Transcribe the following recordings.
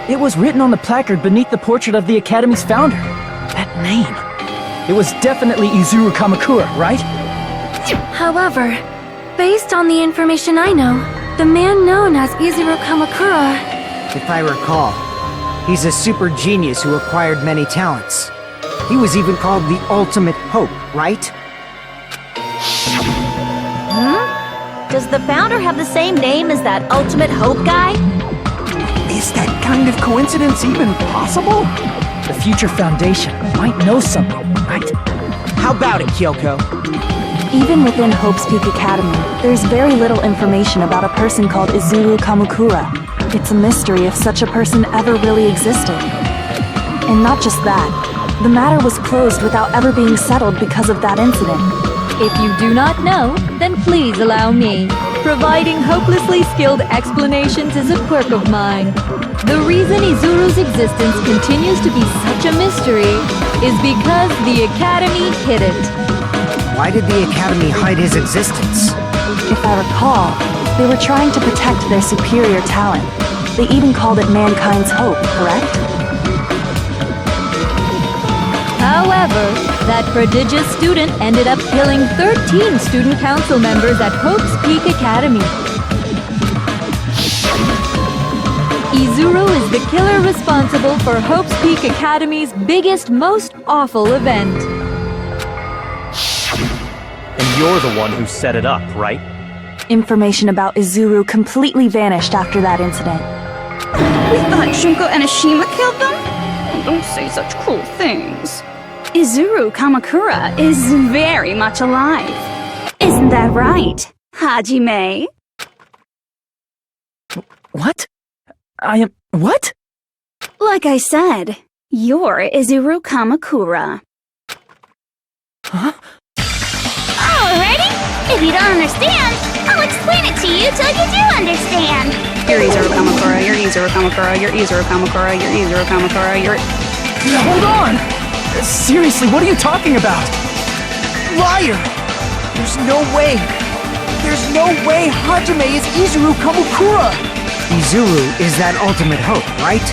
It was written on the placard beneath the portrait of the Academy's founder. That name. It was definitely Izuru Kamakura, right? However, based on the information I know, the man known as Izuru Kamakura... If I recall, he's a super genius who acquired many talents. He was even called the Ultimate Hope, right? Does the founder have the same name as that Ultimate Hope guy? Is that kind of coincidence even possible? The future foundation might know something, right? How about it, Kyoko? Even within Hope's Peak Academy, there's very little information about a person called Izuru Kamakura. It's a mystery if such a person ever really existed. And not just that, the matter was closed without ever being settled because of that incident. If you do not know, then please allow me. Providing hopelessly skilled explanations is a quirk of mine. The reason Izuru's existence continues to be such a mystery is because the Academy hid it. Why did the Academy hide his existence? If I recall, they were trying to protect their superior talent. They even called it mankind's hope, correct? However, that prodigious student ended up killing 13 student council members at Hope's Peak Academy. Izuru is the killer responsible for Hope's Peak Academy's biggest, most awful event. And you're the one who set it up, right? Information about Izuru completely vanished after that incident. We thought Shunko and Ashima killed them? Oh, don't say such cruel things. Izuru Kamakura is very much alive. Isn't that right, Hajime? What? I am... what? Like I said, you're Izuru Kamakura. Huh? Alrighty! If you don't understand, I'll explain it to you till you do understand! You're Izuru Kamakura, you're Izuru Kamakura, you're Izuru Kamakura, you're Izuru Kamakura, you're... Hold on! Seriously, what are you talking about? Liar! There's no way! There's no way Hajime is Izuru Kamakura! Izuru is that ultimate hope, right?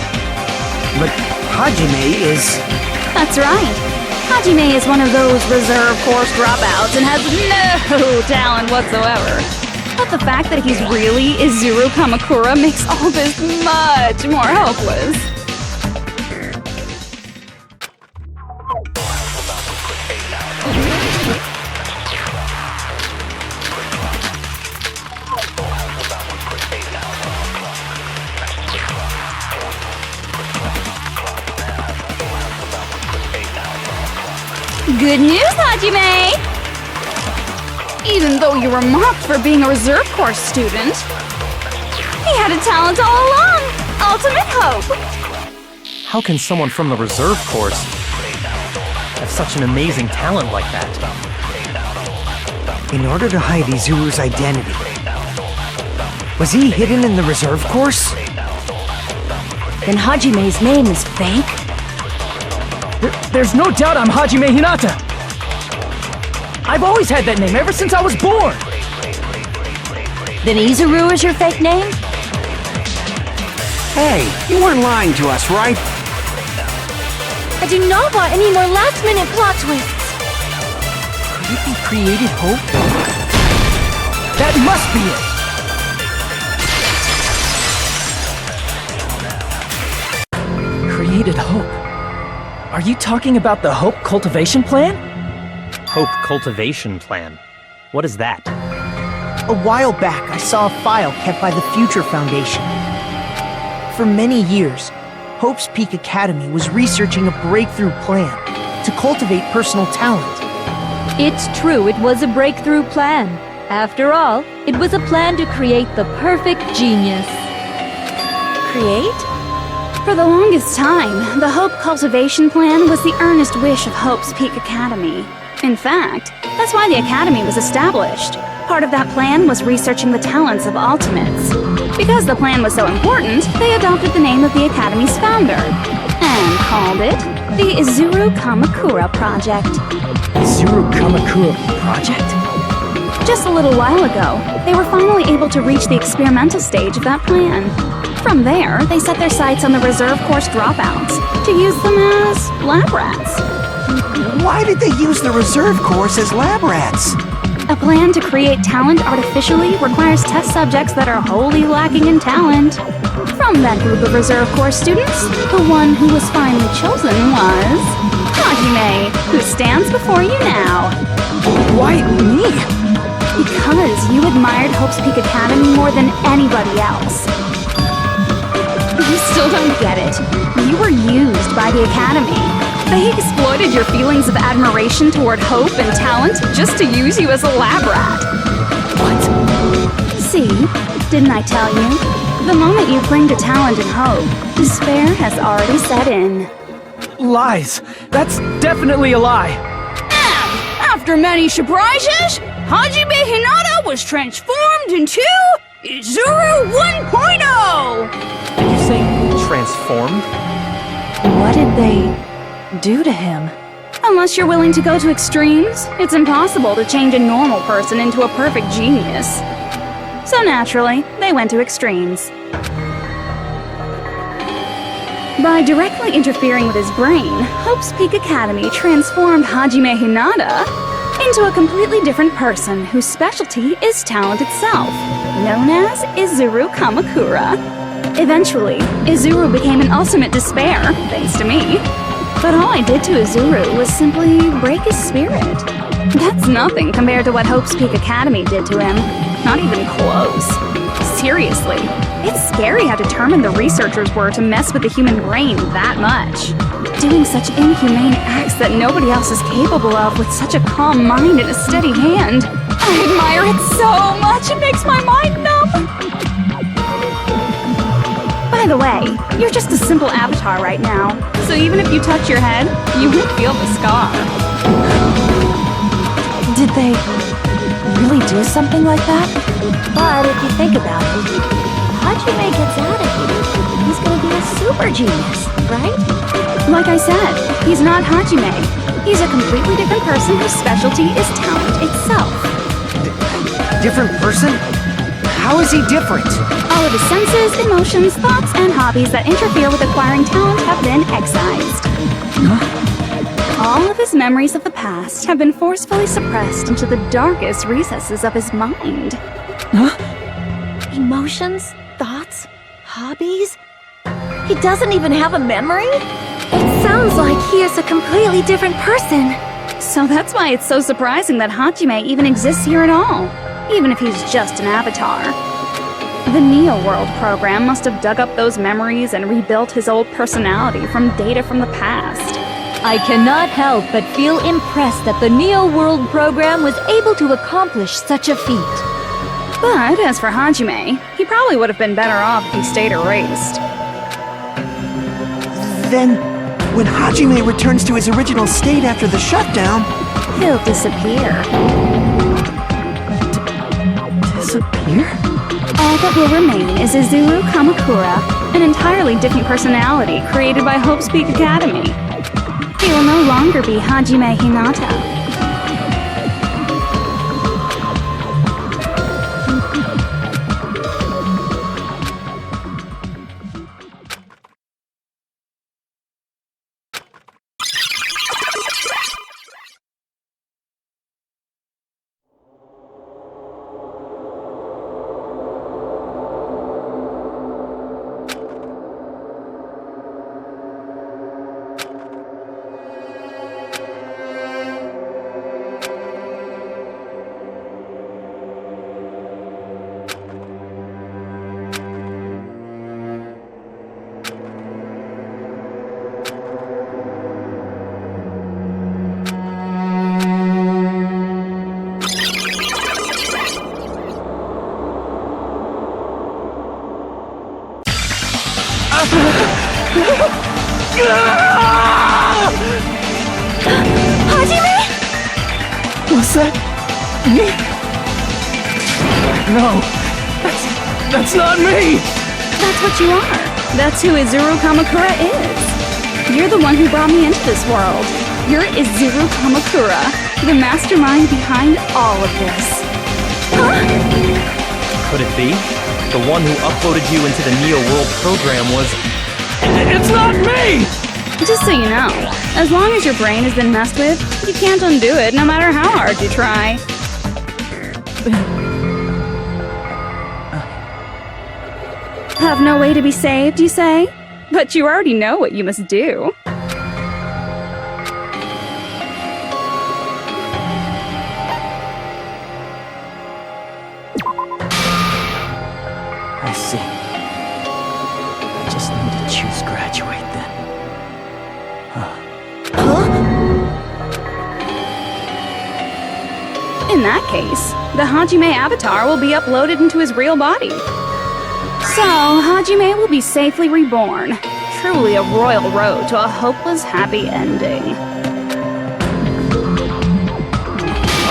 But Hajime is... That's right. Hajime is one of those reserve course dropouts and has no talent whatsoever. But the fact that he's really Izuru Kamakura makes all this much more hopeless. Good news, Hajime! Even though you were mocked for being a reserve course student, he had a talent all along! Ultimate hope! How can someone from the reserve course have such an amazing talent like that? In order to hide Izuru's identity, was he hidden in the reserve course? Then Hajime's name is fake? There's no doubt I'm Hajime Hinata! I've always had that name ever since I was born! Then Izuru is your fake name? Hey, you weren't lying to us, right? I do not want any more last-minute plot twists! Could it be created hope? That must be it! Created hope. Are you talking about the Hope Cultivation Plan? Hope Cultivation Plan. What is that? A while back, I saw a file kept by the Future Foundation. For many years, Hope's Peak Academy was researching a breakthrough plan to cultivate personal talent. It's true, it was a breakthrough plan. After all, it was a plan to create the perfect genius. Create? For the longest time, the Hope Cultivation Plan was the earnest wish of Hope's Peak Academy. In fact, that's why the Academy was established. Part of that plan was researching the talents of Ultimates. Because the plan was so important, they adopted the name of the Academy's founder and called it the Izuru Kamakura Project. Izuru Kamakura Project? Just a little while ago, they were finally able to reach the experimental stage of that plan. From there, they set their sights on the reserve course dropouts to use them as lab rats. Why did they use the reserve course as lab rats? A plan to create talent artificially requires test subjects that are wholly lacking in talent. From that group of reserve course students, the one who was finally chosen was Hajime, who stands before you now. Why me? Because you admired Hope's Peak Academy more than anybody else. You still don't get it. You were used by the Academy. They exploited your feelings of admiration toward hope and talent just to use you as a lab rat. What? See, didn't I tell you? The moment you cling to talent and hope, despair has already set in. Lies. That's definitely a lie. After many surprises, Hajime Hinata was transformed into Izuru 1.0! Did you say transformed? What did they do to him? Unless you're willing to go to extremes, it's impossible to change a normal person into a perfect genius. So naturally, they went to extremes. By directly interfering with his brain, Hope's Peak Academy transformed Hajime Hinata into a completely different person whose specialty is talent itself, known as Izuru Kamakura. Eventually, Izuru became an ultimate despair, thanks to me. But all I did to Izuru was simply break his spirit. That's nothing compared to what Hope's Peak Academy did to him. Not even close. Seriously, it's scary how determined the researchers were to mess with the human brain that much. Doing such inhumane acts that nobody else is capable of with such a calm mind and a steady hand. I admire it so much, it makes my mind numb. By the way, you're just a simple avatar right now, so even if you touch your head, you won't feel the scar. Did they really do something like that? But if you think about it, Hajime gets out of here, he's gonna be a super genius, right? Like I said, he's not Hajime. He's a completely different person whose specialty is talent itself. Different person? How is he different? All of his senses, emotions, thoughts, and hobbies that interfere with acquiring talent have been excised. All of his memories of the past have been forcefully suppressed into the darkest recesses of his mind. Emotions, thoughts, hobbies? He doesn't even have a memory? It sounds like he is a completely different person. So that's why it's so surprising that Hajime even exists here at all, even if he's just an avatar. The Neo World program must have dug up those memories and rebuilt his old personality from data from the past. I cannot help but feel impressed that the Neo World program was able to accomplish such a feat. But as for Hajime, he probably would have been better off if he stayed erased. Then, when Hajime returns to his original state after the shutdown, He'll disappear. Disappear? All that will remain is Izuru Kamakura, an entirely different personality created by Hope's Peak Academy. He will no longer be Hajime Hinata. Hajime? Was that me? No, that's not me! That's what you are. That's who Izuru Kamakura is. You're the one who brought me into this world. You're Izuru Kamakura, the mastermind behind all of this. Could it be? The one who uploaded you into the Neo World program was... It's not me! Just so you know, as long as your brain has been messed with, you can't undo it no matter how hard you try. Have no way to be saved, you say? But you already know what you must do. I see. I just need to choose graduate then. In that case, the Hajime avatar will be uploaded into his real body. So, Hajime will be safely reborn. Truly a royal road to a hopeless, happy ending.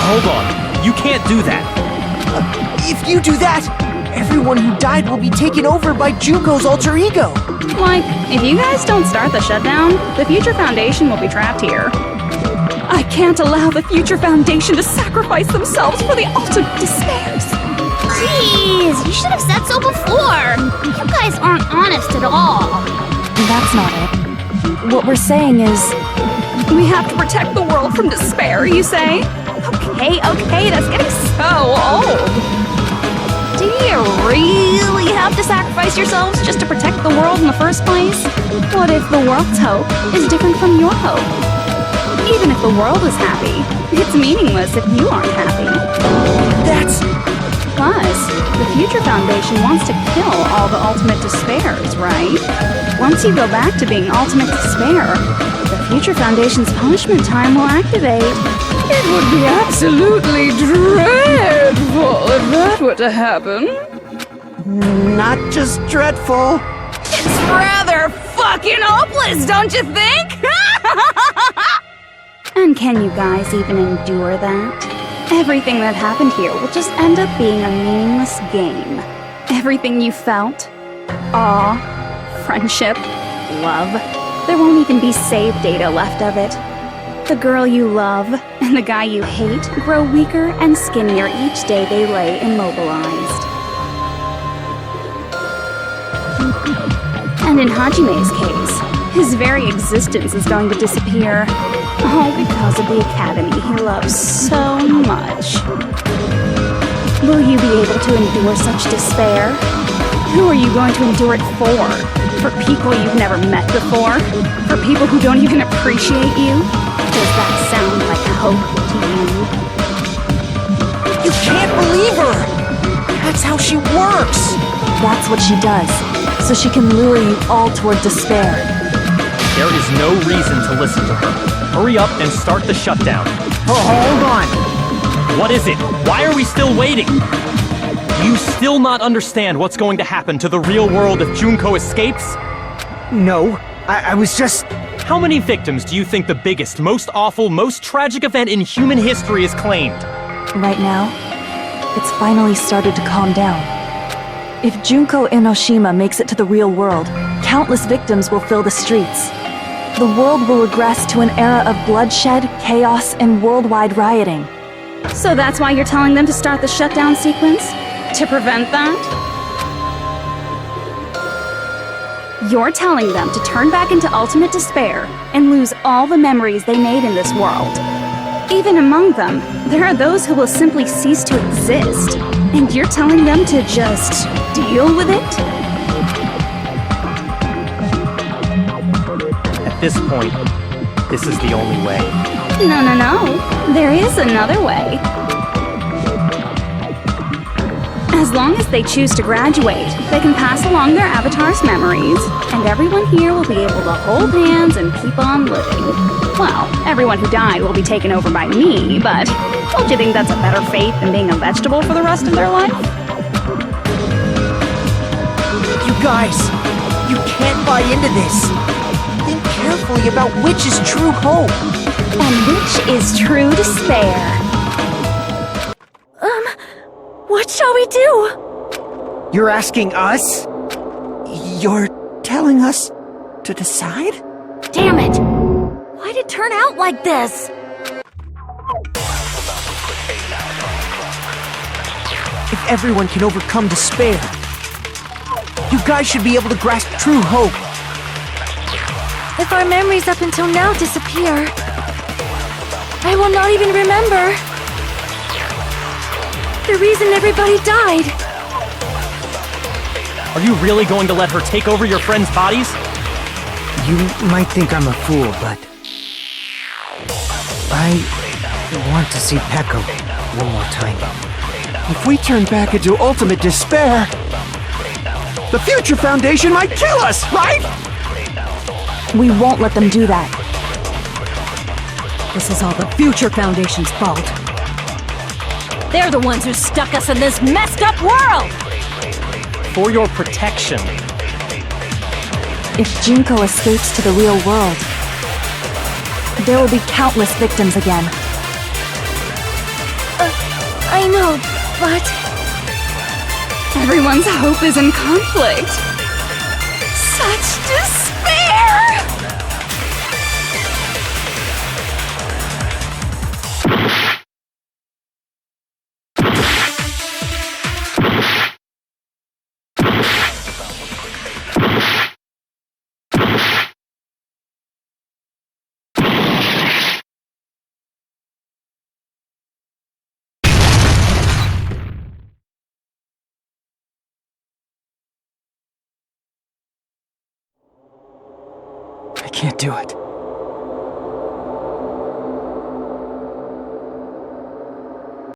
Hold on. You can't do that. If you do that, everyone who died will be taken over by Junko's alter ego. Like, if you guys don't start the shutdown, the Future Foundation will be trapped here. I can't allow the Future Foundation to sacrifice themselves for the ultimate despairs. Jeez, you should have said so before. You guys aren't honest at all. That's not it. What we're saying is... We have to protect the world from despair, you say? Okay, that's getting so old. Do you really have to sacrifice yourselves just to protect the world in the first place? What if the world's hope is different from your hope? Even if the world is happy, it's meaningless if you aren't happy. That's... Plus, the Future Foundation wants to kill all the ultimate despairs, right? Once you go back to being ultimate despair, the Future Foundation's punishment time will activate. It would be absolutely dreadful if that were to happen. not just dreadful. It's rather fucking hopeless, don't you think? And can you guys even endure that? Everything that happened here will just end up being a meaningless game. Everything you felt, awe, friendship, love, there won't even be save data left of it. The girl you love and the guy you hate grow weaker and skinnier each day they lay immobilized. And in Hajime's case, his very existence is going to disappear. All because of the academy he loves so much. Will you be able to endure such despair? Who are you going to endure it for? For people you've never met before? For people who don't even appreciate you? Does that sound like hope to you? You can't believe her! That's how she works! That's what she does, so she can lure you all toward despair. There is no reason to listen to her. Hurry up and start the shutdown. Oh, hold on! What is it? Why are we still waiting? Do you still not understand what's going to happen to the real world if Junko escapes? No, I was just... How many victims do you think the biggest, most awful, most tragic event in human history has claimed? Right now, it's finally started to calm down. If Junko Enoshima makes it to the real world, countless victims will fill the streets. The world will regress to an era of bloodshed, chaos, and worldwide rioting. So that's why you're telling them to start the shutdown sequence? To prevent that? You're telling them to turn back into ultimate despair and lose all the memories they made in this world. Even among them, there are those who will simply cease to exist. And you're telling them to just deal with it? At this point, this is the only way. No. There is another way. As long as they choose to graduate, they can pass along their avatar's memories, and everyone here will be able to hold hands and keep on living. Well, everyone who died will be taken over by me, but don't you think that's a better fate than being a vegetable for the rest of their life? You guys, you can't buy into this. Think carefully about which is true hope. And which is true despair. What shall we do? You're asking us? You're telling us to decide? Damn it! Why'd it turn out like this? if everyone can overcome despair, you guys should be able to grasp true hope. If our memories up until now disappear, I will not even remember the reason everybody died. Are you really going to let her take over your friends' bodies? You might think I'm a fool, but I want to see Peko one more time. If we turn back into ultimate despair, the Future Foundation might kill us, right? We won't let them do that. This is all the Future Foundation's fault. They're the ones who stuck us in this messed up world! For your protection. If Junko escapes to the real world, there will be countless victims again. I know, but Everyone's hope is in conflict. Such despair! I can't do it.